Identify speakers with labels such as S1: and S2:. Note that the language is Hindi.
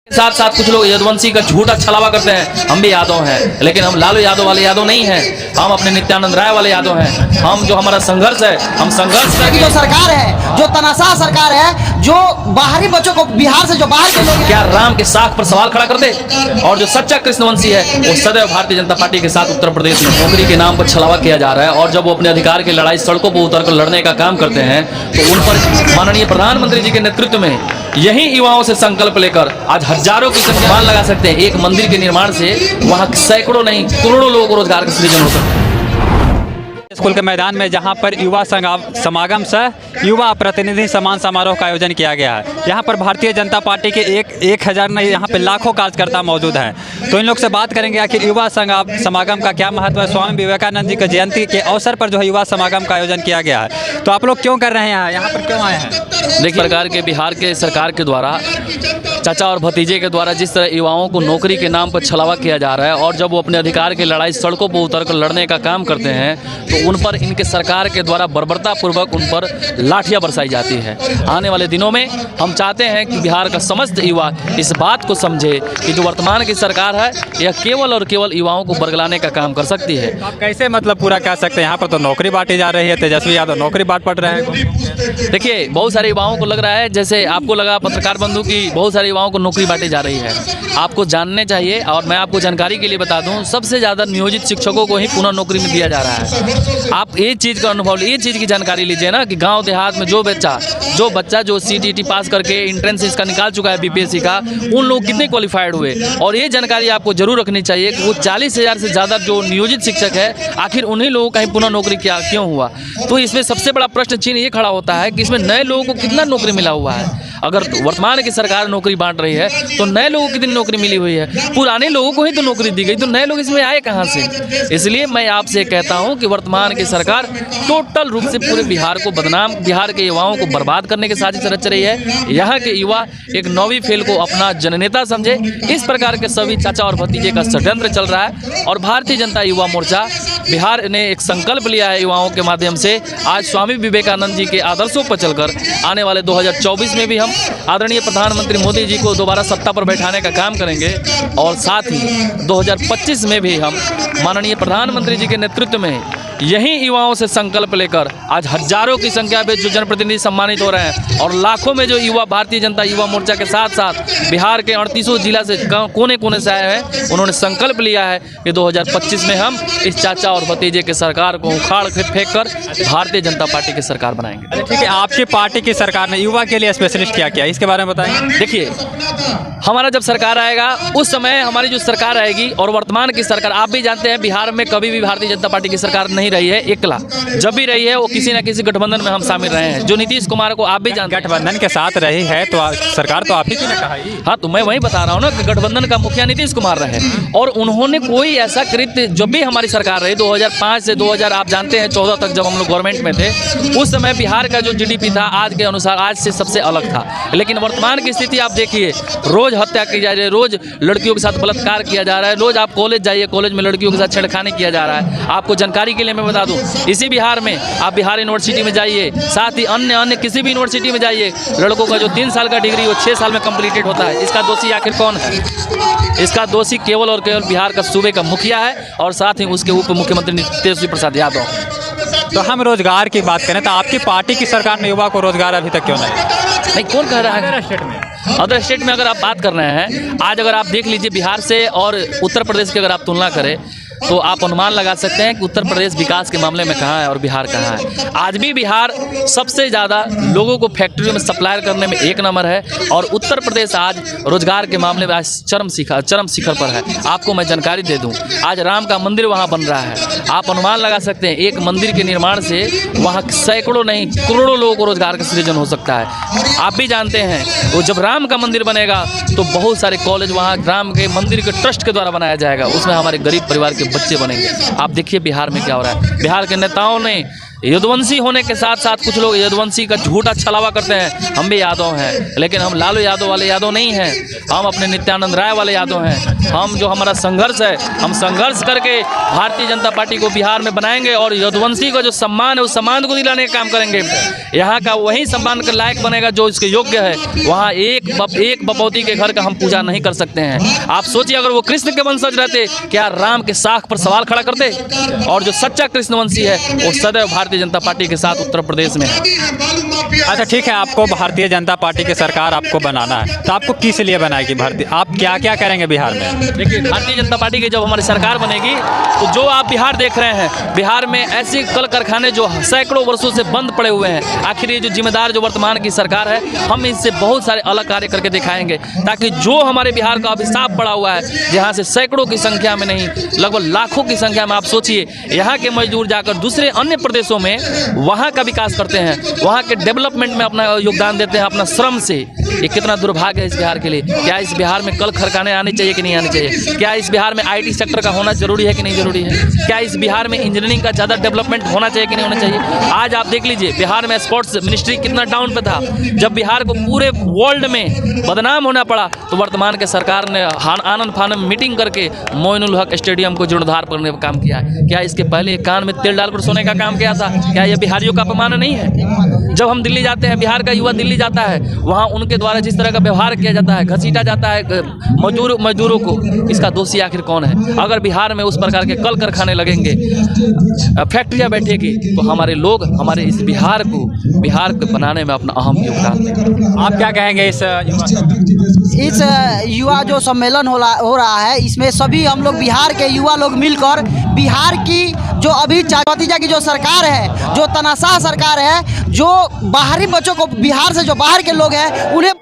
S1: साथ साथ कुछ लोग यदुवंशी का झूठा छलावा करते हैं। हम भी यादव हैं, लेकिन हम लालू यादव वाले यादव नहीं हैं। हम अपने नित्यानंद राय वाले यादव हैं। हम जो हमारा संघर्ष है, हम संघर्ष
S2: की जो सरकार है, जो तनाशाह सरकार है, जो बाहरी बच्चों को बिहार से जो बाहर के लोग
S1: क्या राम के साख पर सवाल खड़ा कर दे? और जो सच्चा कृष्णवंशी है वो सदैव भारतीय जनता पार्टी के साथ उत्तर प्रदेश में नौकरी के नाम पर छलावा किया जा रहा है। और जब वो अपने अधिकार की लड़ाई सड़कों पर उतरकर लड़ने का काम करते हैं तो उन पर माननीय प्रधानमंत्री जी के नेतृत्व में यही युवाओं से संकल्प लेकर आज हजारों की संख्या मान लगा सकते हैं। एक मंदिर के निर्माण से वहां सैकड़ों नहीं करोड़ों लोगों को रोजगार का सृजन हो सकता है।
S3: स्कूल के मैदान में जहां पर युवा समागम सह युवा प्रतिनिधि सम्मान समारोह का आयोजन किया गया है। यहां पर भारतीय जनता पार्टी के एक हजार नहीं यहां पर लाखों कार्यकर्ता मौजूद हैं। तो इन लोग से बात करेंगे आखिर युवा समागम का क्या महत्व है। स्वामी विवेकानंद जी की जयंती के अवसर पर जो है युवा समागम का आयोजन किया गया है। तो आप लोग क्यों कर रहे हैं, यहाँ पर क्यों आए हैं?
S1: देखिए, सरकार के बिहार के सरकार के द्वारा चाचा और भतीजे के द्वारा जिस तरह युवाओं को नौकरी के नाम पर छलावा किया जा रहा है और जब वो अपने अधिकार की लड़ाई सड़कों पर उतरकर लड़ने का काम करते हैं तो उन पर इनके सरकार के द्वारा बर्बरतापूर्वक उन पर लाठियां बरसाई जाती है। आने वाले दिनों में हम चाहते हैं कि बिहार का समस्त युवा इस बात को समझे कि जो वर्तमान की सरकार है यह केवल और केवल युवाओं को बरगलाने का काम कर सकती है।
S3: आप कैसे मतलब पूरा कह सकते हैं? यहाँ पर तो नौकरी बांटी जा रही है, तेजस्वी यादव नौकरी बांट पड़ रहे हैं।
S1: देखिए, बहुत सारे युवाओं को लग रहा है जैसे आपको लगा पत्रकार बंधु की बहुत सारे युवाओं को नौकरी बांटी जा रही है। आपको जानने चाहिए और मैं आपको जानकारी के लिए बता दूं, सबसे ज़्यादा नियोजित शिक्षकों को ही पुनः नौकरी में दिया जा रहा है। आप ये चीज़ का अनुभव, ये चीज़ की जानकारी लीजिए ना कि गांव देहात में जो बच्चा जो CTET पास करके एंट्रेंस इसका निकाल चुका है BPSC का, उन लोग कितने क्वालिफाइड हुए। और ये जानकारी आपको जरूर रखनी चाहिए कि वो 40,000 से ज़्यादा जो नियोजित शिक्षक है आखिर उन्हीं लोगों का ही पुनः नौकरी क्यों हुआ। तो इसमें सबसे बड़ा प्रश्न चिन्ह ये खड़ा होता है कि इसमें नए लोगों को कितना नौकरी मिला हुआ है। अगर वर्तमान की सरकार नौकरी बांट रही है तो नए लोगों को कितनी नौकरी मिली हुई है? पुराने लोगों को ही तो नौकरी दी गई, तो नए लोग इसमें आए कहाँ से? इसलिए मैं आपसे कहता हूं कि वर्तमान की सरकार टोटल रूप से पूरे बिहार को बदनाम, बिहार के युवाओं को बर्बाद करने की साजिश रच रही है। यहाँ के युवा एक नौवीं फेल को अपना जननेता समझे, इस प्रकार के सभी चाचा और भतीजे का षड्यंत्र चल रहा है। और भारतीय जनता युवा मोर्चा बिहार ने एक संकल्प लिया है युवाओं के माध्यम से, आज स्वामी विवेकानंद जी के आदर्शों पर चलकर आने वाले 2024 में भी हम आदरणीय प्रधानमंत्री मोदी जी को दोबारा सत्ता पर बैठाने का काम करेंगे। और साथ ही 2025 में भी हम माननीय प्रधानमंत्री जी के नेतृत्व में यही युवाओं से संकल्प लेकर आज हजारों की संख्या में जो जनप्रतिनिधि सम्मानित हो रहे हैं और लाखों में जो युवा भारतीय जनता युवा मोर्चा के साथ साथ बिहार के 38 जिला से कोने कोने से आए हैं, उन्होंने संकल्प लिया है कि 2025 में हम इस चाचा और भतीजे की सरकार को उखाड़ फेंक कर भारतीय जनता पार्टी की सरकार बनाएंगे।
S3: ठीक है, आपकी पार्टी की सरकार ने युवा के लिए स्पेशलिस्ट क्या किया, इसके बारे में बताएंगे।
S1: देखिए, हमारा जब सरकार आएगा उस समय हमारी जो सरकार आएगी और वर्तमान की सरकार, आप भी जानते हैं बिहार में कभी भी भारतीय जनता पार्टी की सरकार नहीं रही है एकला। जब भी रही है वो किसी न किसी गठबंधन में हम शामिल रहे हैं। जो नीतीश कुमार को आप भी जानते हैं,
S3: गठबंधन के साथ रही है तो सरकार तो आप ही की ने कहा।
S1: हाँ, तो मैं वही बता रहा हूँ ना कि गठबंधन का मुखिया नीतीश कुमार रहे और उन्होंने कोई ऐसा कृत्य, जब भी हमारी सरकार रही 2005 से 2000 आप जानते हैं 14 तक जब हम लोग गवर्नमेंट में थे, उस समय बिहार का जो GDP था आज के अनुसार आज से सबसे अलग था। लेकिन वर्तमान की स्थिति आप देखिए, रोज हत्या की जा रही है, रोज लड़कियों के साथ बलात्कार किया जा रहा है, रोज आप कॉलेज जाइए, कॉलेज में लड़कियों के साथ छेड़खानी किया जा रहा है। आपको जानकारी के लिए मैं बता दूं, इसी बिहार में आप बिहार यूनिवर्सिटी में जाइए, साथ ही अन्य किसी भी यूनिवर्सिटी में जाइए, लड़कों का जो 3 साल का डिग्री वो 6 साल में कंप्लीटेड होता है। इसका दोषी आखिर कौन है? इसका दोषी केवल और केवल बिहार का सूबे का मुखिया है और साथ ही उसके उप मुख्यमंत्री तेजस्वी प्रसाद यादव।
S3: तो हम रोजगार की बात करें तो आपकी पार्टी की सरकार ने युवा को रोजगार अभी तक क्यों नहीं?
S1: कौन कह रहा है? अदर स्टेट में अगर आप बात कर रहे हैं, आज अगर आप देख लीजिए बिहार से और उत्तर प्रदेश की अगर आप तुलना करें तो आप अनुमान लगा सकते हैं कि उत्तर प्रदेश विकास के मामले में कहाँ है और बिहार कहाँ है। आज भी बिहार सबसे ज़्यादा लोगों को फैक्ट्रियों में सप्लाई करने में 1 नंबर है और उत्तर प्रदेश आज रोजगार के मामले में आज चरम शिखर पर है। आपको मैं जानकारी दे दूं, आज राम का मंदिर वहाँ बन रहा है। आप अनुमान लगा सकते हैं एक मंदिर के निर्माण से वहाँ सैकड़ों नहीं करोड़ों लोगों को रोजगार का सृजन हो सकता है। आप भी जानते हैं वो जब राम का मंदिर बनेगा तो बहुत सारे कॉलेज वहाँ राम के मंदिर के ट्रस्ट के द्वारा बनाया जाएगा, उसमें हमारे गरीब परिवार के बच्चे बनेंगे। आप देखिए बिहार में क्या हो रहा है। बिहार के नेताओं ने यदुवंशी होने के साथ साथ कुछ लोग यदुवंशी का झूठा छलावा करते हैं, हम भी यादव हैं, लेकिन हम लालू यादव वाले यादव नहीं हैं। हम अपने नित्यानंद राय वाले यादव हैं। हम जो हमारा संघर्ष है, हम संघर्ष करके भारतीय जनता पार्टी को बिहार में बनाएंगे और यदुवंशी का जो सम्मान है उस सम्मान को दिलाने का काम करेंगे। यहाँ का वही सम्मान के लायक बनेगा जो इसके योग्य है। वहाँ एक बपौती के घर का हम पूजा नहीं कर सकते हैं। आप सोचिए, अगर वो कृष्ण के वंशज रहते, क्या राम के साख पर सवाल खड़ा करते? और जो सच्चा कृष्णवंशी है वो सदैव भारतीय जनता पार्टी के साथ उत्तर प्रदेश में है।
S3: अच्छा ठीक है, आपको भारतीय जनता पार्टी की सरकार आपको बनाना है, तो आपको किस लिए बनाएगी भारतीय, आप क्या क्या करेंगे बिहार में?
S1: देखिए, भारतीय जनता पार्टी की जब हमारी सरकार बनेगी तो जो आप बिहार देख रहे हैं, बिहार में ऐसे कल कारखाने जो सैकड़ों वर्षों से बंद पड़े हुए हैं, आखिर ये जो जिम्मेदार जो वर्तमान की सरकार है, हम इससे बहुत सारे अलग कार्य करके दिखाएंगे, ताकि जो हमारे बिहार का अभिशाप पड़ा हुआ है, जहाँ से सैकड़ों की संख्या में नहीं लगभग लाखों की संख्या में, आप सोचिए, यहाँ के मजदूर जाकर दूसरे अन्य प्रदेशों में वहाँ का विकास करते हैं, वहाँ के डेवलपमेंट में अपना योगदान देते हैं अपना श्रम से। ये कितना दुर्भाग्य है इस बिहार के लिए। क्या इस बिहार में कल कारखाने आने चाहिए कि नहीं आने चाहिए? क्या इस बिहार में IT सेक्टर का होना जरूरी है कि नहीं जरूरी है? क्या इस बिहार में इंजीनियरिंग का ज़्यादा डेवलपमेंट होना चाहिए कि नहीं होना चाहिए? आज आप देख लीजिए, बिहार में स्पोर्ट्स मिनिस्ट्री कितना डाउन पे था। जब बिहार को पूरे वर्ल्ड में बदनाम होना पड़ा तो वर्तमान के सरकार ने आनंद फानंद में मीटिंग करके मोइनुल हक स्टेडियम को जीर्णोद्धार करने का काम किया है। क्या इसके पहले कान में तेल डालकर सोने का काम किया था? क्या यह बिहारियों का अपमान नहीं है? जब हम दिल्ली जाते हैं, बिहार का युवा दिल्ली जाता है, वहाँ उनके द्वारा जिस तरह का व्यवहार किया जाता है, घसीटा जाता है मजदूरों को, इसका दोषी आखिर कौन है? अगर बिहार में उस प्रकार के कल कारखाने लगेंगे, फैक्ट्रियाँ बैठेगी, तो हमारे लोग हमारे इस बिहार को बनाने में अपना अहम योगदान देंगे।
S3: आप क्या कहेंगे
S2: इस युवा जो सम्मेलन हो रहा है, इसमें सभी हम लोग बिहार के युवा लोग मिलकर बिहार की जो अभी भतीजा की जो सरकार है, जो तानाशाह सरकार है, जो बाहरी बच्चों को, बिहार से जो बाहर के लोग हैं उन्हें